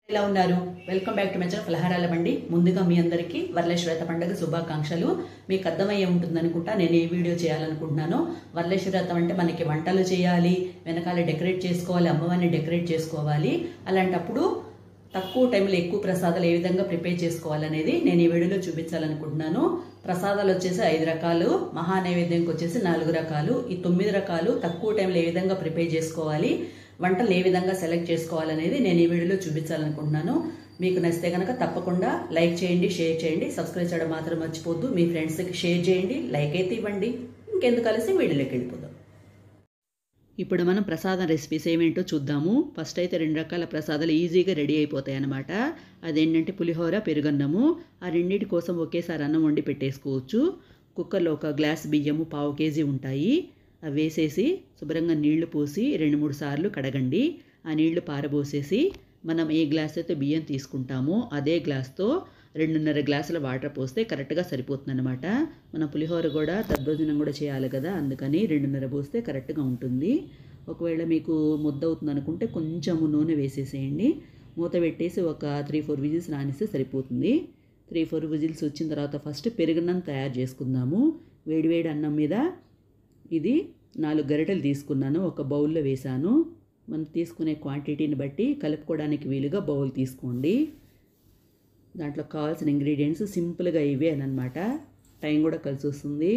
ఎలా ఉన్నారు? Welcome back to my channel ఫలహారాల బండి. ముందుగా మీ అందరికీ వరలక్ష్మి పండుగ శుభాకాంక్షలు. మీకు అర్థమయ్యే ఉంటుంది అనుకుంటా నేను ఈ వీడియో చేయాలనుకుంటున్నాను. వరలక్ష్మి వ్రతం అంటే మనకి వంటలు చేయాలి, వెనకాల డెకరేట్ చేసుకోవాలి, అమ్మవారిని డెకరేట్ చేసుకోవాలి. అలాంటప్పుడు తక్కువ టైంలో ఎక్కువ ప్రసాదాలు ఏ విధంగా ప్రిపేర్ చేసుకోవాలనేది నేను ఈ వీడియోలో చూపించాలనుకుంటున్నాను. ప్రసాదాలు వచ్చేసి 5 రకాలు, మహా నైవేద్యంకి వచ్చేసి 4 రకాలు. ఈ 9 రకాలు తక్కువ టైంలో ఏ విధంగా ప్రిపేర్ చేసుకోవాలి, వంటలు ఏ విధంగా సెలెక్ట్ చేసుకోవాలనేది నేను ఈ వీడియోలో చూపించాలనుకుంటున్నాను. మీకు నచ్చితే కనుక తప్పకుండా లైక్ చేయండి, షేర్ చేయండి, సబ్స్క్రైబ్ చేయడం మాత్రం మర్చిపోద్దు. మీ ఫ్రెండ్స్కి షేర్ చేయండి, లైక్ అయితే ఇవ్వండి. ఇంకెందుకు కలిసి వీడియోలోకి వెళ్ళిపోదాం. ఇప్పుడు మనం ప్రసాదం రెసిపీస్ ఏమేంటో చూద్దాము. ఫస్ట్ అయితే 2 రకాల ప్రసాదాలు ఈజీగా రెడీ అయిపోతాయి అన్నమాట. అదేంటంటే పులిహోర, పెరుగన్నము. ఆ రెండింటి కోసం ఒకేసారి అన్నం వండి పెట్టేసుకోవచ్చు. కుక్కర్లో 1 గ్లాస్ బియ్యము 1/2 కేజీ ఉంటాయి. అవి వేసేసి శుభ్రంగా నీళ్లు పోసి 2-3 సార్లు కడగండి. ఆ నీళ్లు పారబోసేసి మనం ఏ గ్లాస్ అయితే బియ్యం తీసుకుంటామో అదే గ్లాస్తో 2.5 గ్లాసుల వాటర్ పోస్తే కరెక్ట్గా సరిపోతుంది అనమాట. మన పులిహోర కూడా దద్దోజనం కూడా చేయాలి కదా, అందుకని 2.5 పోస్తే కరెక్ట్గా ఉంటుంది. ఒకవేళ మీకు ముద్ద అవుతుంది అనుకుంటే కొంచెము నూనె వేసేసేయండి. మూత పెట్టేసి ఒక 3-4 విజిల్స్ రానిస్తే సరిపోతుంది. 3-4 విజిల్స్ వచ్చిన తర్వాత ఫస్ట్ పెరుగన్నం తయారు చేసుకుందాము. వేడివేడి అన్నం మీద ఇది 4 గరిటెలు తీసుకున్నాను, ఒక బౌల్లో వేసాను. మనం తీసుకునే క్వాంటిటీని బట్టి కలుపుకోవడానికి వీలుగా బౌల్ తీసుకోండి. దాంట్లో కావాల్సిన ఇంగ్రీడియంట్స్ సింపుల్గా ఇవే అనమాట. టైం కూడా కలిసి వస్తుంది,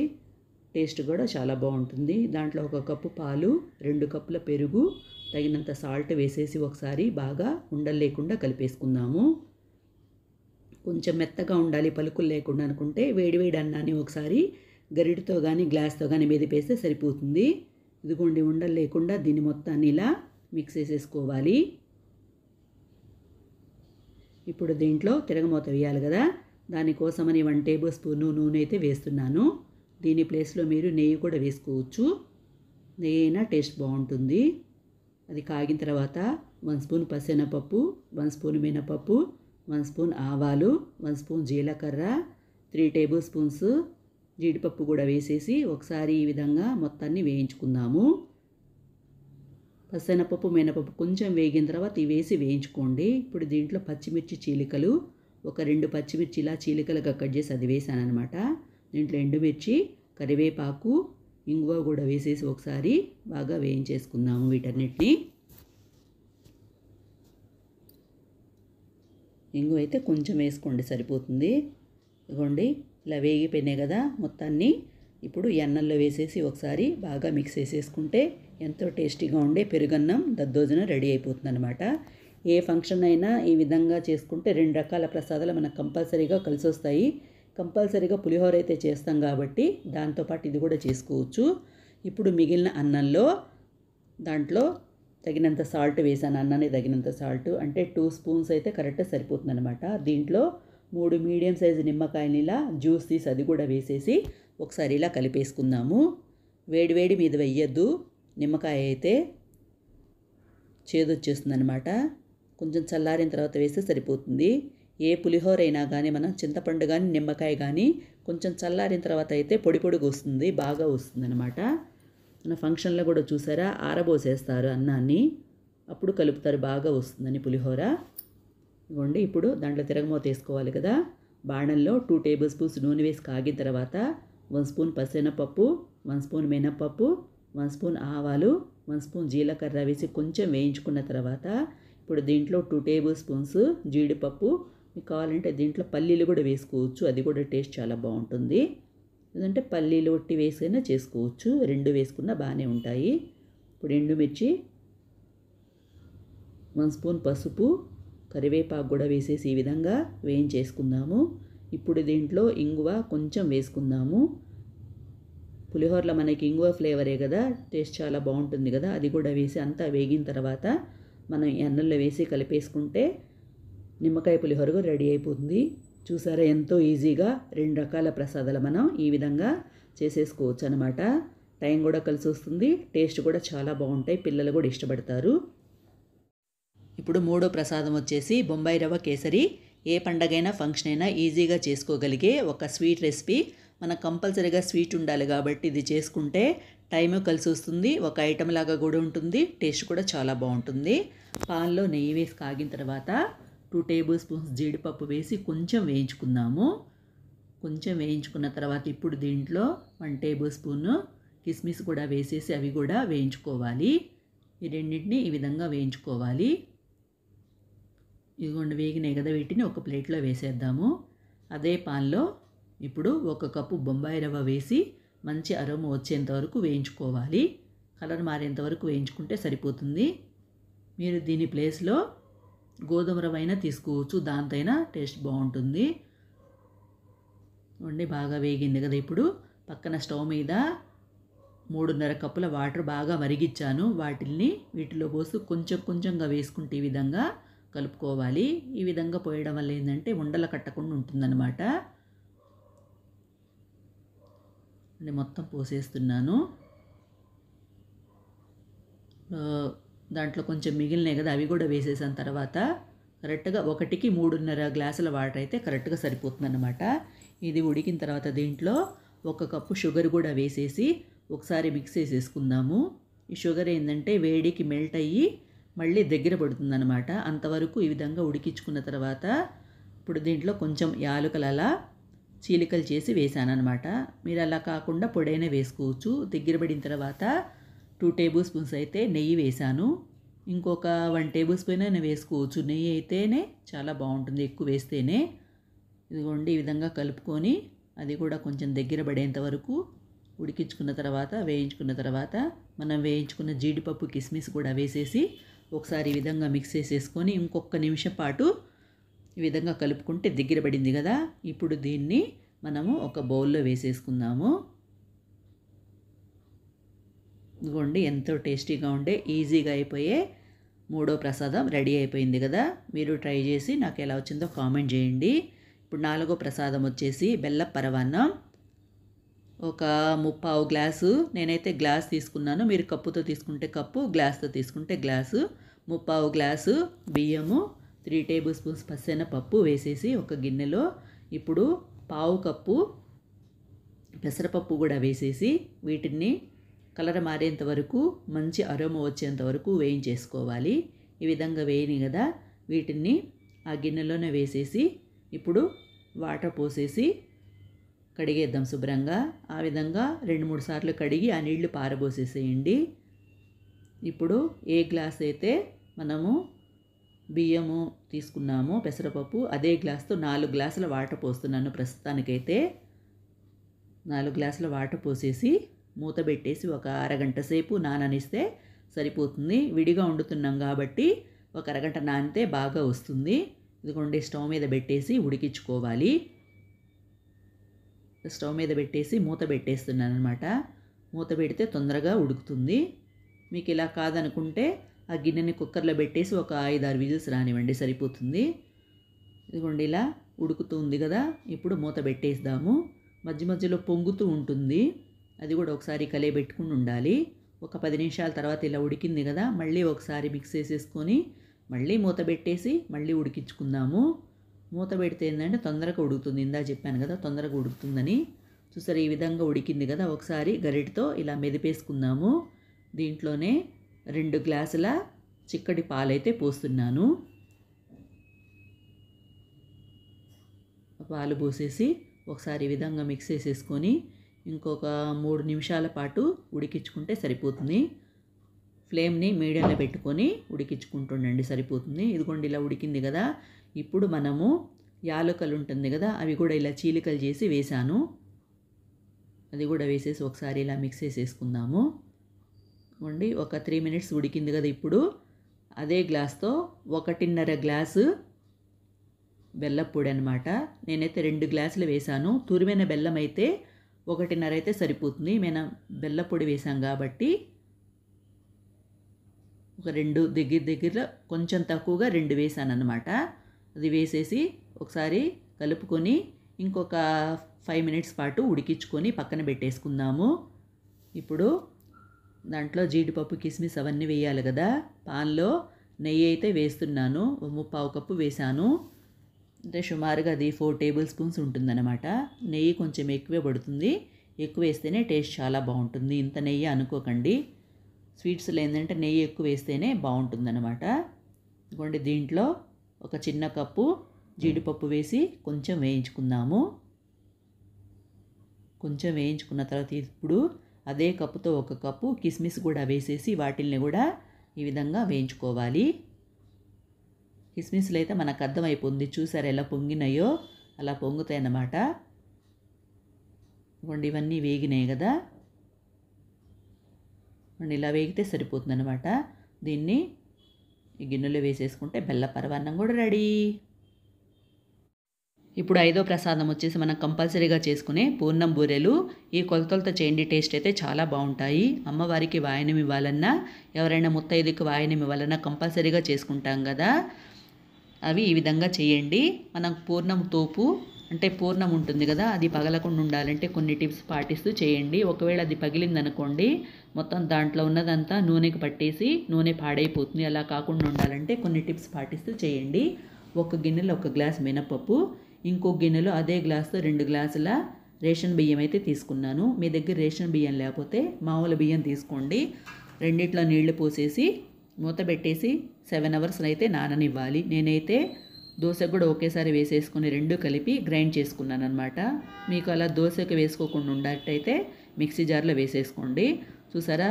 టేస్ట్ కూడా చాలా బాగుంటుంది. దాంట్లో 1 కప్పు పాలు, 2 కప్పుల పెరుగు, తగినంత సాల్ట్ వేసేసి ఒకసారి బాగా ఉండలు లేకుండా కలిపేసుకుందాము. కొంచెం మెత్తగా ఉండాలి, పలుకులు లేకుండా అనుకుంటే వేడివేడి అన్నాన్ని ఒకసారి గరిటతో కానీ గ్లాస్తో కానీ మెదిపేస్తే సరిపోతుంది. ఇదిగోండి, ఉండలు లేకుండా దీన్ని మొత్తాన్ని ఇలా మిక్స్ చేసేసుకోవాలి. ఇప్పుడు దీంట్లో తిరగమూత వేయాలి కదా, దానికోసమని 1 టేబుల్ స్పూన్ నూనె అయితే వేస్తున్నాను. దీని ప్లేస్లో మీరు నెయ్యి కూడా వేసుకోవచ్చు, నెయ్యి అయినా టేస్ట్ బాగుంటుంది. అది కాగిన తర్వాత 1 స్పూన్ పచ్చెనపప్పు, 1 స్పూన్ మినపప్పు, 1 స్పూన్ ఆవాలు, 1 స్పూన్ జీలకర్ర, 3 టేబుల్ స్పూన్స్ జీడిపప్పు కూడా వేసేసి ఒకసారి ఈ విధంగా మొత్తాన్ని వేయించుకుందాము. పచ్చెనపప్పు, మినపప్పు కొంచెం వేగిన తర్వాత ఇవి వేసి వేయించుకోండి. ఇప్పుడు దీంట్లో పచ్చిమిర్చి చీలికలు, ఒక 2 పచ్చిమిర్చి ఇలా చీలికలుగా కట్ చేసి అది వేసాను అనమాట. దీంట్లో ఎండుమిర్చి, కరివేపాకు, ఇంగువ కూడా వేసేసి ఒకసారి బాగా వేయించేసుకుందాము వీటన్నిటిని. ఇంగువ అయితే కొంచెం వేసుకోండి సరిపోతుంది. ఇదిగోండి, ఇలా వేగిపోయినాయి కదా, మొత్తాన్ని ఇప్పుడు ఎన్నెల్లో వేసేసి ఒకసారి బాగా మిక్స్ చేసేసుకుంటే ఎంతో టేస్టీగా ఉండే పెరుగన్నం దద్దోజనం రెడీ అయిపోతుంది అనమాట. ఏ ఫంక్షన్ అయినా ఈ విధంగా చేసుకుంటే 2 రకాల ప్రసాదాలు మనకు కంపల్సరీగా కలిసి వస్తాయి. కంపల్సరీగా పులిహోర అయితే చేస్తాం కాబట్టి దాంతోపాటు ఇది కూడా చేసుకోవచ్చు. ఇప్పుడు మిగిలిన అన్నంలో దాంట్లో తగినంత సాల్ట్ వేసాను, అన్నానికి తగినంత సాల్ట్ అంటే 2 స్పూన్స్ అయితే కరెక్ట్గా సరిపోతుంది అనమాట. దీంట్లో 3 మీడియం సైజు నిమ్మకాయని ఇలా జ్యూస్ తీసి అది కూడా వేసేసి ఒకసారి ఇలా కలిపేసుకుందాము. వేడివేడి మీద వేయద్దు, నిమ్మకాయ అయితే చేదొచ్చేస్తుంది అనమాట. కొంచెం చల్లారిన తర్వాత వేస్తే సరిపోతుంది. ఏ పులిహోర అయినా కానీ మనం చింతపండు కానీ నిమ్మకాయ కానీ కొంచెం చల్లారిన తర్వాత అయితే పొడి పొడిగా వస్తుంది, బాగా వస్తుంది అనమాట. మన ఫంక్షన్లో కూడా చూసారా, ఆరబోసేస్తారు అన్నాన్ని, అప్పుడు కలుపుతారు, బాగా వస్తుందని పులిహోర. ఇవ్వండి, ఇప్పుడు దాంట్లో తిరగమూత వేసుకోవాలి కదా. బాణంలో 2 టేబుల్ స్పూన్స్ నూనె వేసి కాగిన తర్వాత 1 స్పూన్ పచ్చెనపప్పు, 1 స్పూన్ మినపప్పు, 1 స్పూన్ ఆవాలు, 1 స్పూన్ జీలకర్ర వేసి కొంచెం వేయించుకున్న తర్వాత ఇప్పుడు దీంట్లో 2 టేబుల్ స్పూన్స్ జీడిపప్పు, మీకు కావాలంటే దీంట్లో పల్లీలు కూడా వేసుకోవచ్చు, అది కూడా టేస్ట్ చాలా బాగుంటుంది. లేదంటే పల్లీలు ఒట్టి వేసైనా చేసుకోవచ్చు, 2 వేసుకున్నా బాగానే ఉంటాయి. ఇప్పుడు ఎండుమిర్చి, 1 స్పూన్ పసుపు, కరివేపాకు కూడా వేసేసి ఈ విధంగా వేయించేసుకుందాము. ఇప్పుడు దీంట్లో ఇంగువ కొంచెం వేసుకుందాము. పులిహోరలో మనకి ఇంగువ ఫ్లేవరే కదా, టేస్ట్ చాలా బాగుంటుంది కదా, అది కూడా వేసి అంతా వేగిన తర్వాత మనం అన్నంలో వేసి కలిపేసుకుంటే నిమ్మకాయ పులిహోర కూడా రెడీ అయిపోతుంది. చూసారా, ఎంతో ఈజీగా 2 రకాల ప్రసాదాలు మనం ఈ విధంగా చేసేసుకోవచ్చు అనమాట. టైం కూడా కలిసి వస్తుంది, టేస్ట్ కూడా చాలా బాగుంటాయి, పిల్లలు కూడా ఇష్టపడతారు. ఇప్పుడు 3వ ప్రసాదం వచ్చేసి బొంబాయి రవ్వ కేసరి. ఏ పండగైనా ఫంక్షన్ అయినా ఈజీగా చేసుకోగలిగే ఒక స్వీట్ రెసిపీ. మనకు కంపల్సరీగా స్వీట్ ఉండాలి కాబట్టి ఇది చేసుకుంటే టైం కలిసి వస్తుంది, ఒక ఐటమ్ లాగా కూడా ఉంటుంది, టేస్ట్ కూడా చాలా బాగుంటుంది. పాన్లో నెయ్యి వేసి కాగిన తర్వాత 2 టేబుల్ స్పూన్స్ జీడిపప్పు వేసి కొంచెం వేయించుకుందాము. కొంచెం వేయించుకున్న తర్వాత ఇప్పుడు దీంట్లో 1 టేబుల్ స్పూను కిస్మిస్ కూడా వేసేసి అవి కూడా వేయించుకోవాలి. ఈ రెండింటిని ఈ విధంగా వేయించుకోవాలి. ఇదిగోండి వేగినాయి కదా, వీటిని ఒక ప్లేట్లో వేసేద్దాము. అదే పాన్లో ఇప్పుడు 1 కప్పు బొంబాయి రవ్వ వేసి మంచి అరోమా వచ్చేంత వరకు వేయించుకోవాలి. కలర్ మారేంత వరకు వేయించుకుంటే సరిపోతుంది. మీరు దీని ప్లేస్లో గోధుమ రవ్వ అయినా తీసుకోవచ్చు, దాంతో అయినా టేస్ట్ బాగుంటుంది. వండి బాగా వేగింది కదా, ఇప్పుడు పక్కన స్టవ్ మీద 3.5 కప్పుల వాటర్ బాగా మరిగించాను. వీటిలో పోసి కొంచెం కొంచెంగా వేసుకుంటే ఈ విధంగా కలుపుకోవాలి. ఈ విధంగా పోయడం వల్ల ఏంటంటే ఉండలు కట్టకుండా ఉంటుందన్నమాట. మొత్తం పోసేస్తున్నాను. దాంట్లో కొంచెం మిగిలినాయి కదా, అవి కూడా వేసేసిన తర్వాత కరెక్ట్గా 1కి 3.5 గ్లాసుల వాటర్ అయితే కరెక్ట్గా సరిపోతుందన్నమాట. ఇది ఉడికిన తర్వాత దీంట్లో 1 కప్పు షుగర్ కూడా వేసేసి ఒకసారి మిక్స్ చేసేసుకుందాము. ఈ షుగర్ ఏంటంటే వేడికి మెల్ట్ అయ్యి మళ్ళీ దగ్గర పడుతుందన్నమాట. అంతవరకు ఈ విధంగా ఉడికించుకున్న తర్వాత ఇప్పుడు దీంట్లో కొంచెం యాలకులు అలా చీలికలు చేసి వేసానన్నమాట. మీరు అలా కాకుండా పొడైనా వేసుకోవచ్చు. దగ్గర పడిన తర్వాత 2 టేబుల్ స్పూన్స్ అయితే నెయ్యి వేసాను. ఇంకొక 1 టేబుల్ స్పూన్ అయినా వేసుకోవచ్చు. నెయ్యి అయితేనే చాలా బాగుంటుంది, ఎక్కువ వేస్తేనే. ఇదిగోండి ఈ విధంగా కలుపుకొని అది కూడా కొంచెం దగ్గర పడేంత వరకు ఉడికించుకున్న తర్వాత వేయించుకున్న తర్వాత మనం వేయించుకున్న జీడిపప్పు కిస్మిస్ కూడా వేసేసి ఒకసారి ఈ విధంగా మిక్స్ చేసేసుకొని ఇంకొక నిమిషం పాటు ఈ విధంగా కలుపుకుంటే దగ్గర పడింది కదా. ఇప్పుడు దీన్ని మనము ఒక బౌల్లో వేసేసుకుందాము. ఇదిగోండి ఎంతో టేస్టీగా ఉండే ఈజీగా అయిపోయే 3వ ప్రసాదం రెడీ అయిపోయింది కదా. మీరు ట్రై చేసి నాకు ఎలా వచ్చిందో కామెంట్ చేయండి. ఇప్పుడు 4వ ప్రసాదం వచ్చేసి బెల్లపు పరమాన్నం. ఒక 3/4 గ్లాసు, నేనైతే గ్లాస్ తీసుకున్నాను. మీరు కప్పుతో తీసుకుంటే కప్పు, గ్లాస్తో తీసుకుంటే గ్లాసు. 3/4 గ్లాసు బియ్యము, 3 టేబుల్ స్పూన్స్ పచ్చెనపప్పు వేసేసి ఒక గిన్నెలో ఇప్పుడు 1/4 కప్పు పెసరపప్పు కూడా వేసేసి వీటిని కలర్ మారేంత వరకు మంచి అరోమా వచ్చేంత వరకు వేయించేసుకోవాలి. ఈ విధంగా వేయని కదా, వీటిని ఆ గిన్నెలోనే వేసేసి ఇప్పుడు వాటర్ పోసేసి కడిగేద్దాం శుభ్రంగా. ఆ విధంగా 2-3 సార్లు కడిగి ఆ నీళ్లు పారబోసేసేయండి. ఇప్పుడు ఏ గ్లాస్ అయితే మనము బియ్యము తీసుకున్నామో పెసరపప్పు, అదే గ్లాస్తో 4 గ్లాసుల వాటర్ పోస్తున్నాను. ప్రస్తుతానికైతే 4 గ్లాసుల వాటర్ పోసేసి మూత పెట్టేసి ఒక అరగంట సేపు నాననిస్తే సరిపోతుంది. విడిగా వండుతున్నాం కాబట్టి ఒక అరగంట నానితే బాగా వస్తుంది. ఇదిగోండి స్టవ్ మీద పెట్టేసి ఉడికించుకోవాలి. స్టవ్ మీద పెట్టేసి మూత పెట్టేస్తున్నాను అనమాట. మూత పెడితే తొందరగా ఉడుకుతుంది. మీకు ఇలా కాదనుకుంటే ఆ గిన్నెని కుక్కర్లో పెట్టేసి ఒక 5-6 విజిల్స్ రానివ్వండి, సరిపోతుంది. ఇదిగోండి ఇలా ఉడుకుతుంది కదా, ఇప్పుడు మూత పెట్టేద్దాము. మధ్య మధ్యలో పొంగుతూ ఉంటుంది, అది కూడా ఒకసారి కలియబెట్టుకుని ఉండాలి. ఒక 10 నిమిషాల తర్వాత ఇలా ఉడికింది కదా, మళ్ళీ ఒకసారి మిక్స్ చేసేసుకొని మళ్ళీ మూత పెట్టేసి మళ్ళీ ఉడికించుకుందాము. మూత పెడితే ఏంటంటే తొందరగా ఉడుకుతుంది. ఇందా చెప్పాను కదా తొందరగా ఉడుకుతుందని. చూసారు ఈ విధంగా ఉడికింది కదా, ఒకసారి గరిటతో ఇలా మెదిపేసుకుందాము. దీంట్లోనే 2 గ్లాసుల చిక్కటి పాలైతే పోస్తున్నాను. పాలు పోసేసి ఒకసారి ఈ విధంగా మిక్స్ చేసేసుకొని ఇంకొక 3 నిమిషాల పాటు ఉడికించుకుంటే సరిపోతుంది. ఫ్లేమ్ని మీడియంలో పెట్టుకొని ఉడికించుకుంటుండండి, సరిపోతుంది. ఇదిగోండి ఇలా ఉడికింది కదా, ఇప్పుడు మనము యాలకులు ఉంటుంది కదా, అవి కూడా ఇలా చీలికలు చేసి వేసాను. అది కూడా వేసేసి ఒకసారి ఇలా మిక్స్ చేసేసుకుందాము. ఇదిగోండి ఒక 3 మినిట్స్ ఉడికింది కదా, ఇప్పుడు అదే గ్లాస్తో 1.5 గ్లాసు బెల్లం పొడి అనమాట. నేనైతే 2 గ్లాసులు వేసాను. తురిమిన బెల్లం అయితే 1.5 అయితే సరిపోతుంది. మేము బెల్లం పొడి వేసాం కాబట్టి ఒక 2 దగ్గర కొంచెం తక్కువగా 2 వేసాను అనమాట. అది వేసేసి ఒకసారి కలుపుకొని ఇంకొక 5 మినిట్స్ పాటు ఉడికించుకొని పక్కన పెట్టేసుకుందాము. ఇప్పుడు దాంట్లో జీడిపప్పు కిస్మిస్ అవన్నీ వేయాలి కదా. పాన్లో నెయ్యి అయితే వేస్తున్నాను. 3/4 కప్పు వేసాను. అంటే సుమారుగా అది 4 టేబుల్ స్పూన్స్ ఉంటుందన్నమాట. నెయ్యి కొంచెం ఎక్కువే పడుతుంది. ఎక్కువ వేస్తేనే టేస్ట్ చాలా బాగుంటుంది. ఇంత నెయ్యి అనుకోకండి. స్వీట్స్లో ఏంటంటే నెయ్యి ఎక్కువ వేస్తేనే బాగుంటుందన్నమాట. ఇదిగోండి దీంట్లో ఒక చిన్న కప్పు జీడిపప్పు వేసి కొంచెం వేయించుకుందాము. కొంచెం వేయించుకున్న తర్వాత ఇప్పుడు అదే కప్పుతో ఒక కప్పు కిస్మిస్ కూడా వేసేసి వాటిల్ని కూడా ఈ విధంగా వేయించుకోవాలి. కిస్మిస్లు అయితే మనకు అర్థమైపోతుంది, చూసారు ఎలా పొంగినాయో, అలా పొంగుతాయి అన్నమాట. ఇవన్నీ వేగినాయి కదా, ఇలా వేగితే సరిపోతుంది అన్నమాట. దీన్ని ఈ గిన్నెలో వేసేసుకుంటే బెల్ల పరమాన్నం కూడా రెడీ. ఇప్పుడు 5వ ప్రసాదం వచ్చేసి మనం కంపల్సరీగా చేసుకునే పూర్ణం బూరెలు. ఈ కొలతలతో చేయండి, టేస్ట్ అయితే చాలా బాగుంటాయి. అమ్మవారికి వాయనం ఇవ్వాలన్నా, ఎవరైనా ముత్తైదుకి వాయనం ఇవ్వాలన్నా కంపల్సరీగా చేసుకుంటాం కదా, అవి ఈ విధంగా చేయండి. మనం పూర్ణం తోపు అంటే పూర్ణం ఉంటుంది కదా, అది పగలకుండా ఉండాలంటే కొన్ని టిప్స్ పాటిస్తూ చేయండి. ఒకవేళ అది పగిలిందనుకోండి, మొత్తం దాంట్లో ఉన్నదంతా నూనెకి పట్టేసి నూనె పాడైపోతుంది. అలా కాకుండా ఉండాలంటే కొన్ని టిప్స్ పాటిస్తూ చేయండి. ఒక గిన్నెలో 1 గ్లాస్ మినపప్పు, ఇంకో గిన్నెలో అదే గ్లాస్తో 2 గ్లాసుల రేషన్ బియ్యం అయితే తీసుకున్నాను. మీ దగ్గర రేషన్ బియ్యం లేకపోతే మామూలు బియ్యం తీసుకోండి. రెండిట్లో నీళ్లు పోసేసి మూత పెట్టేసి 7 అవర్స్ అయితే నాననివ్వాలి. నేనైతే దోశకు కూడా ఒకేసారి వేసేసుకొని 2 కలిపి గ్రైండ్ చేసుకున్నాను అనమాట. మీకు అలా దోశకి వేసుకోకుండా ఉన్నట్టయితే మిక్సీ జార్లో వేసేసుకోండి. చూసారా,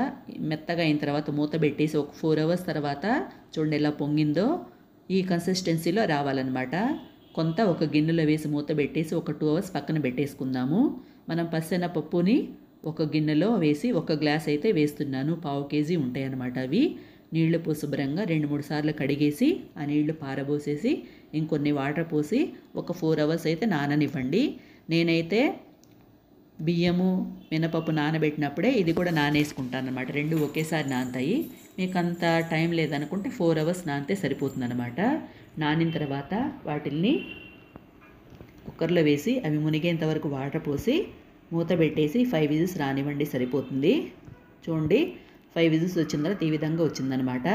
మెత్తగా అయిన తర్వాత మూత పెట్టేసి ఒక 4 అవర్స్ తర్వాత చూడండి ఎలా పొంగిందో, ఈ కన్సిస్టెన్సీలో రావాలన్నమాట. కొంత ఒక గిన్నెలో వేసి మూత పెట్టేసి ఒక 2 అవర్స్ పక్కన పెట్టేసుకుందాము. మనం పచ్చెనపప్పుని ఒక గిన్నెలో వేసి 1 గ్లాస్ అయితే వేస్తున్నాను. 1/2 కేజీ ఉంటాయి అన్నమాట. అవి నీళ్లు పోసి శుభ్రంగా 2-3 సార్లు కడిగేసి ఆ నీళ్లు పారబోసేసి ఇంకొన్ని వాటర్ పోసి ఒక 4 అవర్స్ అయితే నాననివ్వండి. నేనైతే బియ్యము మినపప్పు నానబెట్టినప్పుడే ఇది కూడా నానేసుకుంటాను అన్నమాట. 2 ఒకేసారి నానతాయి. మీకు అంత టైం లేదనుకుంటే 4 అవర్స్ నానితే సరిపోతుందన్నమాట. నానిన తర్వాత వాటిల్ని కుక్కర్లో వేసి అవి మునిగేంత వరకు వాటర్ పోసి మూత పెట్టేసి 5 విజిల్స్ రానివ్వండి, సరిపోతుంది. చూడండి 5 విజిల్స్ వచ్చిన తర్వాత ఈ విధంగా వచ్చిందనమాట.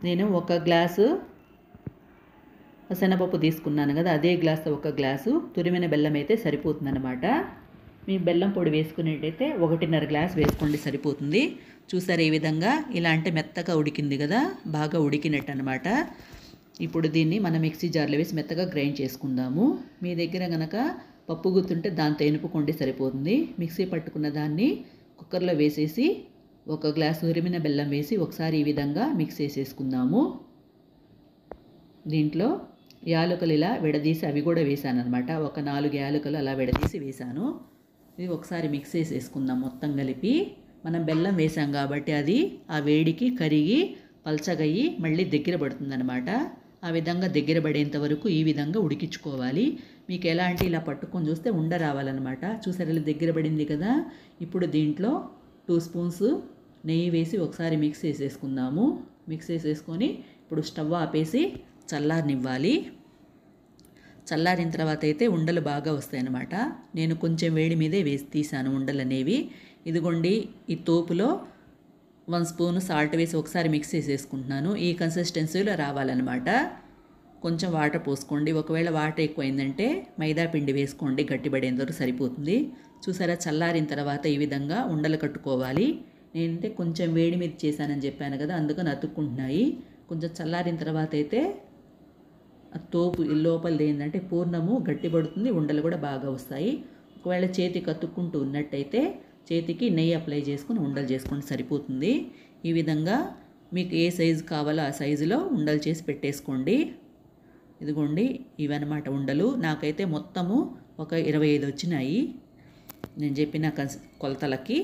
నేను 1 గ్లాసు శనగపప్పు తీసుకున్నాను కదా, అదే గ్లాస్తో 1 గ్లాసు తురిమిన బెల్లం అయితే సరిపోతుందన్నమాట. మీ బెల్లం పొడి వేసుకునేటైతే 1.5 గ్లాస్ వేసుకోండి, సరిపోతుంది. చూసారు ఈ విధంగా, ఇలా అంటే మెత్తగా ఉడికింది కదా, బాగా ఉడికినట్టు అనమాట. ఇప్పుడు దీన్ని మనం మిక్సీ జార్లో వేసి మెత్తగా గ్రైండ్ చేసుకుందాము. మీ దగ్గర కనుక పప్పు గుత్తుంటే దాంతో ఎనుపుకోండి, సరిపోతుంది. మిక్సీ పట్టుకున్న దాన్ని కుక్కర్లో వేసేసి 1 గ్లాసు ఉరిమిన బెల్లం వేసి ఒకసారి ఈ విధంగా మిక్స్ చేసేసుకుందాము. దీంట్లో యాలకులు ఇలా విడదీసి అవి కూడా వేసాను అనమాట. ఒక 4 యాలకులు అలా విడదీసి వేసాను. ఇది ఒకసారి మిక్స్ చేసేసుకుందాం మొత్తం కలిపి. మనం బెల్లం వేసాం కాబట్టి అది ఆ వేడికి కరిగి పల్చగయ్యి మళ్ళీ దగ్గర పడుతుందన్నమాట. ఆ విధంగా దగ్గర పడేంత వరకు ఈ విధంగా ఉడికించుకోవాలి. మీకు ఎలా అంటే ఇలా పట్టుకొని చూస్తే ఉండ రావాలన్నమాట. చూసారు ఇలా దగ్గర పడింది కదా. ఇప్పుడు దీంట్లో 2 స్పూన్స్ నెయ్యి వేసి ఒకసారి మిక్స్ చేసేసుకుందాము. మిక్స్ చేసేసుకొని ఇప్పుడు స్టవ్ ఆపేసి చల్లారనివ్వాలి. చల్లారిన తర్వాత అయితే ఉండలు బాగా వస్తాయన్నమాట. నేను కొంచెం వేడి మీదే వేసి తీసాను ఉండలు అనేవి. ఇదిగోండి ఈ తోపులో 1 స్పూన్ సాల్ట్ వేసి ఒకసారి మిక్స్ చేసేసుకుంటున్నాను. ఈ కన్సిస్టెన్సీలో రావాలన్నమాట. కొంచెం వాటర్ పోసుకోండి. ఒకవేళ వాటర్ ఎక్కువైందంటే మైదా పిండి వేసుకోండి, గట్టిపడేంతవరకు సరిపోతుంది. చూసారా, చల్లారిన తర్వాత ఈ విధంగా ఉండలు కట్టుకోవాలి. నేనంటే కొంచెం వేడి మీద చేశానని చెప్పాను కదా, అందుకని అతుక్కుంటున్నాయి. కొంచెం చల్లారిన తర్వాత అయితే ఆ తోపు లోపలిది ఏంటంటే పూర్ణము గట్టిపడుతుంది, ఉండలు కూడా బాగా వస్తాయి. ఒకవేళ చేతికి అతుక్కుంటూ ఉన్నట్టయితే చేతికి నెయ్యి అప్లై చేసుకుని ఉండలు చేసుకొని సరిపోతుంది. ఈ విధంగా మీకు ఏ సైజు కావాలో ఆ సైజులో ఉండలు చేసి పెట్టేసుకోండి. ఇదిగోండి ఇవన్నమాట ఉండలు. నాకైతే మొత్తము ఒక 25 వచ్చినాయి నేను చెప్పిన కొలతలకి.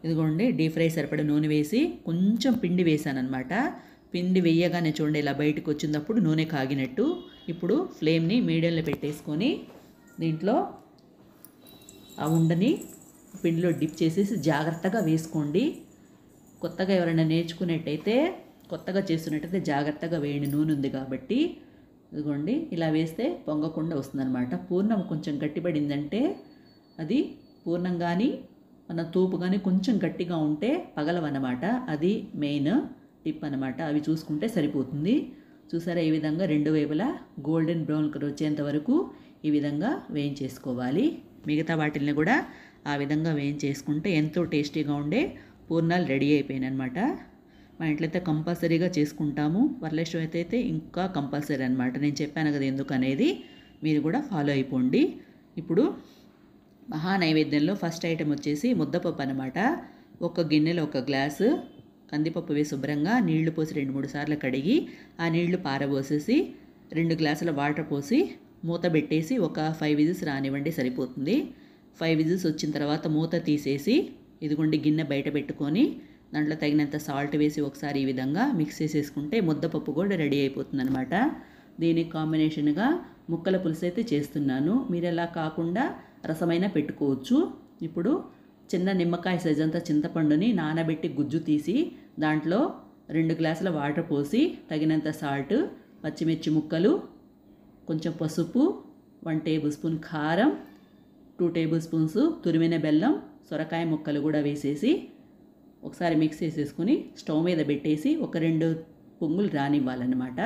ఇదిగోండి డీప్ ఫ్రై సరిపడ నూనె వేసి కొంచెం పిండి వేసాను అనమాట. పిండి వేయగానే చూడండి ఇలా బయటకు వచ్చినప్పుడు నూనె కాగినట్టు. ఇప్పుడు ఫ్లేమ్ని మీడియంలో పెట్టేసుకొని దీంట్లో ఆ ఉండని పిండిలో డిప్ చేసేసి జాగ్రత్తగా వేసుకోండి. కొత్తగా ఎవరైనా నేర్చుకునేట్టయితే, కొత్తగా చేస్తున్నట్టయితే జాగ్రత్తగా వేయండి, నూనె ఉంది కాబట్టి. ఇదిగోండి ఇలా వేస్తే పొంగకుండా వస్తుందన్నమాట. పూర్ణం కొంచెం గట్టిపడిందంటే అది పూర్ణం కానీ మన తూపు కానీ కొంచెం గట్టిగా ఉంటే పగలవన్నమాట. అది మెయిన్ టిప్ అనమాట. అవి చూసుకుంటే సరిపోతుంది. చూసారా, ఈ విధంగా 2 వైపులా గోల్డెన్ బ్రౌన్ కలర్ వచ్చేంత వరకు ఈ విధంగా వేయించేసుకోవాలి. మిగతా వాటిల్ని కూడా ఆ విధంగా వేయించేసుకుంటే ఎంతో టేస్టీగా ఉండే పూర్ణాలు రెడీ అయిపోయినాయి అనమాట. మా ఇంట్లో అయితే కంపల్సరీగా చేసుకుంటాము. వరలక్ష్మి అయితే ఇంకా కంపల్సరీ అనమాట. నేను చెప్పాను కదా ఎందుకనేది, మీరు కూడా ఫాలో అయిపోండి. ఇప్పుడు మహా నైవేద్యంలో ఫస్ట్ ఐటెం వచ్చేసి ముద్దపప్పు అనమాట. ఒక గిన్నెలో ఒక గ్లాసు కందిపప్పు వేసి శుభ్రంగా నీళ్లు పోసి 2-3 సార్లు కడిగి ఆ నీళ్లు పారబోసేసి 2 గ్లాసుల వాటర్ పోసి మూత పెట్టేసి ఒక 5 విజిల్స్ రానివ్వండి, సరిపోతుంది. 5 విజిల్స్ వచ్చిన తర్వాత మూత తీసేసి ఇదిగోండి గిన్నె బయట పెట్టుకొని దాంట్లో తగినంత సాల్ట్ వేసి ఒకసారి ఈ విధంగా మిక్స్ చేసేసుకుంటే ముద్దపప్పు కూడా రెడీ అయిపోతుంది అనమాట. దీనికి కాంబినేషన్గా ముక్కల పులుసు అయితే చేస్తున్నాను. మీరు ఎలా కాకుండా రసమైనా పెట్టుకోవచ్చు. ఇప్పుడు చిన్న నిమ్మకాయ సైజ్ అంతా చింతపండుని నానబెట్టి గుజ్జు తీసి దాంట్లో 2 గ్లాసుల వాటర్ పోసి తగినంత సాల్ట్, పచ్చిమిర్చి ముక్కలు, కొంచెం పసుపు, 1 టేబుల్ స్పూన్ కారం, 2 టేబుల్ స్పూన్స్ తురిమిన బెల్లం, సొరకాయ ముక్కలు కూడా వేసేసి ఒకసారి మిక్స్ చేసేసుకుని స్టవ్ మీద పెట్టేసి ఒక 2 పొంగులు రానివ్వాలన్నమాట.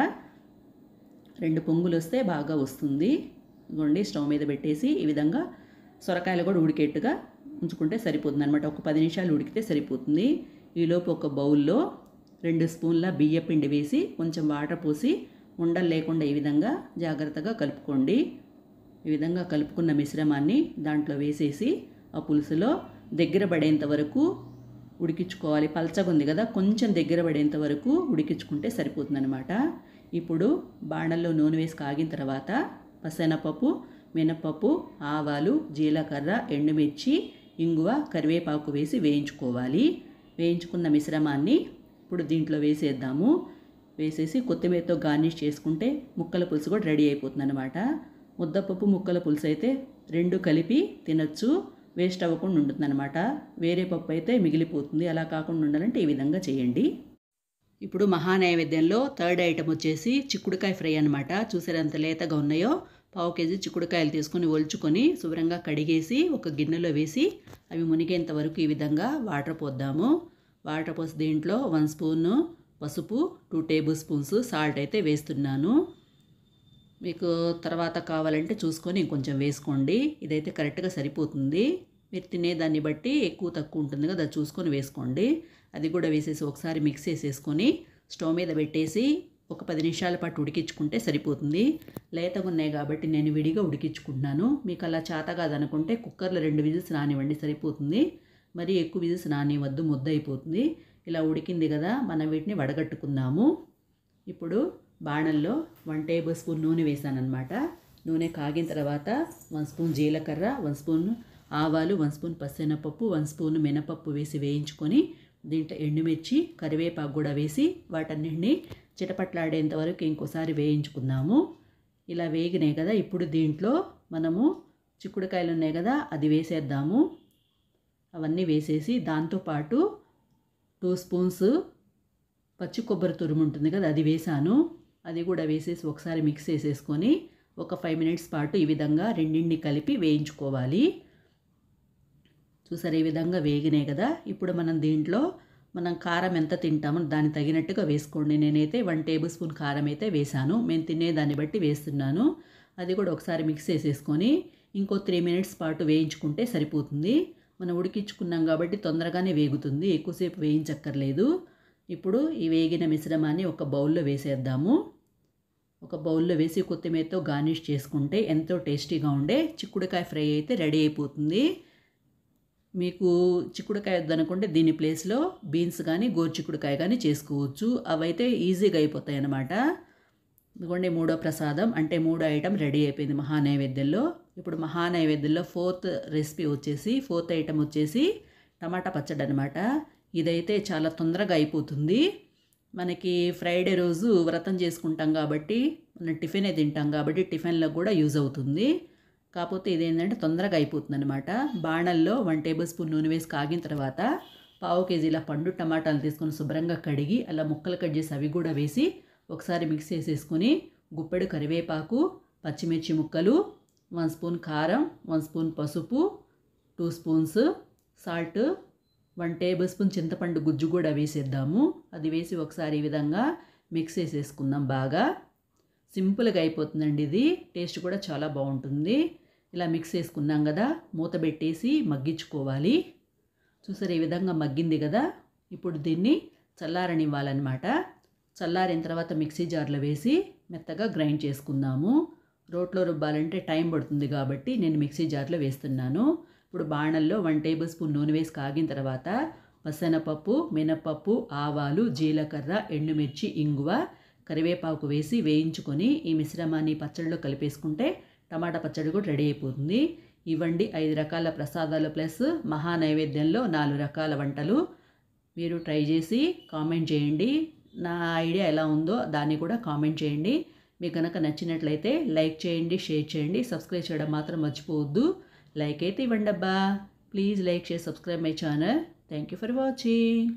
2 పొంగులు వస్తే బాగా వస్తుంది. ఇదిగోండి స్టవ్ మీద పెట్టేసి ఈ విధంగా సొరకాయలు కూడా ఉడికేట్టుగా ఉంచుకుంటే సరిపోతుంది అనమాట. ఒక 10 నిమిషాలు ఉడికితే సరిపోతుంది. ఈలోపు ఒక బౌల్లో 2 స్పూన్ల బియ్య పిండి వేసి కొంచెం వాటర్ పోసి ఉండలు లేకుండా ఈ విధంగా జాగ్రత్తగా కలుపుకోండి. ఈ విధంగా కలుపుకున్న మిశ్రమాన్ని దాంట్లో వేసేసి ఆ పులుసులో దగ్గర పడేంత వరకు ఉడికించుకోవాలి. పల్చగా ఉంది కదా, కొంచెం దగ్గర పడేంత వరకు ఉడికించుకుంటే సరిపోతుందన్నమాట. ఇప్పుడు బాణల్లో నూనె వేసి కాగిన తర్వాత పసెనపప్పు, మినపప్పు, ఆవాలు, జీలకర్ర, ఎండుమిర్చి, ఇంగువ, కరివేపాకు వేసి వేయించుకోవాలి. వేయించుకున్న మిశ్రమాన్ని ఇప్పుడు దీంట్లో వేసేద్దాము. వేసేసి కొత్తిమీరతో గార్నిష్ చేసుకుంటే ముక్కల పులుసు కూడా రెడీ అయిపోతుంది అనమాట. ముద్దపప్పు ముక్కల పులుసు అయితే 2 కలిపి తినచ్చు, వేస్ట్ అవ్వకుండా ఉంటుంది అనమాట. వేరే పప్పు అయితే మిగిలిపోతుంది. అలా కాకుండా ఉండాలంటే ఈ విధంగా చేయండి. ఇప్పుడు మహా నైవేద్యంలో థర్డ్ ఐటమ్ వచ్చేసి చిక్కుడుకాయ ఫ్రై అనమాట. చూసారు ఎంత లేతగా ఉన్నాయో. 1/2 కేజీ చిక్కుడుకాయలు తీసుకొని ఒలుచుకొని శుభ్రంగా కడిగేసి ఒక గిన్నెలో వేసి అవి మునిగేంత వరకు ఈ విధంగా వాటర్ పోద్దాము. వాటర్ పోసి దీంట్లో 1 స్పూను పసుపు, 2 టేబుల్ స్పూన్స్ సాల్ట్ అయితే వేస్తున్నాను. మీకు తర్వాత కావాలంటే చూసుకొని ఇంకొంచెం వేసుకోండి. ఇదైతే కరెక్ట్గా సరిపోతుంది. మీరు తినేదాన్ని బట్టి ఎక్కువ తక్కువ ఉంటుంది కదా, అది చూసుకొని వేసుకోండి. అది కూడా వేసేసి ఒకసారి మిక్స్ చేసేసుకొని స్టవ్ మీద పెట్టేసి ఒక 10 నిమిషాల పాటు ఉడికించుకుంటే సరిపోతుంది. లేతగా ఉన్నాయి కాబట్టి నేను విడిగా ఉడికించుకుంటున్నాను. మీకు అలా చేత కాదనుకుంటే కుక్కర్లో 2 విజిల్స్ రానివ్వండి, సరిపోతుంది. మరి ఎక్కువ విజిల్స్ రానివ్వద్దు, ముద్ద అయిపోతుంది. ఇలా ఉడికింది కదా, మనం వీటిని వడగట్టుకుందాము. ఇప్పుడు బాణల్లో 1 టేబుల్ స్పూన్ నూనె వేసానన్నమాట. నూనె కాగిన తర్వాత 1 స్పూన్ జీలకర్ర, 1 స్పూన్ ఆవాలు, 1 స్పూన్ పచ్చెనపప్పు, 1 స్పూన్ మినపప్పు వేసి వేయించుకొని దీంట్లో ఎండుమిర్చి, కరివేపాకు కూడా వేసి వాటన్నిటిని చిటపట్లాడేంత వరకు ఇంకోసారి వేయించుకుందాము. ఇలా వేగినాయి కదా, ఇప్పుడు దీంట్లో మనము చిక్కుడుకాయలు ఉన్నాయి కదా, అది వేసేద్దాము. అవన్నీ వేసేసి దాంతోపాటు 2 స్పూన్స్ పచ్చి కొబ్బరి తురుము ఉంటుంది కదా, అది వేసాను. అది కూడా వేసేసి ఒకసారి మిక్స్ చేసేసుకొని ఒక 5 మినిట్స్ పాటు ఈ విధంగా రెండింటిని కలిపి వేయించుకోవాలి. చూసారు ఈ విధంగా వేగినాయి కదా. ఇప్పుడు మనం కారం ఎంత తింటామో దానికి తగినట్టుగా వేసుకోండి. నేనైతే 1 టేబుల్ స్పూన్ కారం అయితే వేసాను. మేము తినేదాన్ని బట్టి వేస్తున్నాను. అది కూడా ఒకసారి మిక్స్ చేసేసుకొని ఇంకో 3 మినిట్స్ పాటు వేయించుకుంటే సరిపోతుంది. మనం ఉడికించుకున్నాం కాబట్టి తొందరగానే వేగుతుంది, ఎక్కువసేపు వేయించక్కర్లేదు. ఇప్పుడు ఈ వేగిన మిశ్రమాన్ని ఒక బౌల్లో వేసేద్దాము. ఒక బౌల్లో వేసి కొత్తిమీరతో గార్నిష్ చేసుకుంటే ఎంతో టేస్టీగా ఉండే చిక్కుడుకాయ ఫ్రై అయితే రెడీ అయిపోతుంది. మీకు చిక్కుడుకాయ వద్దనుకుంటే దీని ప్లేస్లో బీన్స్ కానీ గోరుచిక్కుడుకాయ కానీ చేసుకోవచ్చు. అవైతే ఈజీగా అయిపోతాయి అన్నమాట. ఇదిగోండి మూడో ప్రసాదం అంటే 3వ ఐటమ్ రెడీ అయిపోయింది మహానైవేద్యంలో. ఇప్పుడు మహానైవేద్యంలో 4th రెసిపీ వచ్చేసి 4th ఐటమ్ వచ్చేసి టమాటా పచ్చడి అనమాట. ఇదైతే చాలా తొందరగా అయిపోతుంది. మనకి ఫ్రైడే రోజు వ్రతం చేసుకుంటాం కాబట్టి మనం టిఫినే తింటాం కాబట్టి టిఫిన్లో కూడా యూజ్ అవుతుంది. కాకపోతే ఇదేంటంటే తొందరగా అయిపోతుంది అనమాట. బాణల్లో 1 టేబుల్ స్పూన్ నూనె వేసి కాగిన తర్వాత 1/2 కేజీల పండు టమాటాలు తీసుకొని శుభ్రంగా కడిగి అలా ముక్కలు కట్ చేసి అవి కూడా వేసి ఒకసారి మిక్స్ చేసేసుకొని గుప్పెడు కరివేపాకు, పచ్చిమిర్చి ముక్కలు, 1 స్పూన్ కారం, 1 స్పూన్ పసుపు, 2 స్పూన్స్ సాల్ట్, 1 టేబుల్ స్పూన్ చింతపండు గుజ్జు కూడా వేసేద్దాము. అది వేసి ఒకసారి ఈ విధంగా మిక్స్ చేసేసుకుందాం. బాగా సింపుల్గా అయిపోతుందండి. ఇది టేస్ట్ కూడా చాలా బాగుంటుంది. ఇలా మిక్స్ చేసుకున్నాం కదా, మూత పెట్టేసి మగ్గించుకోవాలి. చూసారు ఈ విధంగా మగ్గింది కదా. ఇప్పుడు దీన్ని చల్లారనివ్వాలన్నమాట. చల్లారిన తర్వాత మిక్సీ జార్లో వేసి మెత్తగా గ్రైండ్ చేసుకుందాము. రోట్లో రుబ్బాలంటే టైం పడుతుంది కాబట్టి నేను మిక్సీ జార్లో వేస్తున్నాను. ఇప్పుడు బాణల్లో 1 టేబుల్ స్పూన్ నూనె వేసి కాగిన తర్వాత పసనపప్పు, మినపప్పు, ఆవాలు, జీలకర్ర, ఎండుమిర్చి, ఇంగువ, కరివేపాకు వేసి వేయించుకొని ఈ మిశ్రమాన్ని పచ్చడిలో కలిపేసుకుంటే టమాటా పచ్చడి కూడా రెడీ అయిపోతుంది. ఇవ్వండి 5 రకాల ప్రసాదాలు ప్లస్ మహా నైవేద్యంలో 4 రకాల వంటలు. మీరు ట్రై చేసి కామెంట్ చేయండి. నా ఐడియా ఎలా ఉందో దాన్ని కూడా కామెంట్ చేయండి. మీకు కనుక నచ్చినట్లయితే లైక్ చేయండి, షేర్ చేయండి, సబ్స్క్రైబ్ చేయడం మాత్రం మర్చిపోవద్దు. లైక్ అయితే ఇవ్వండి అబ్బా. Please like, share, subscribe my channel. Thank you for watching.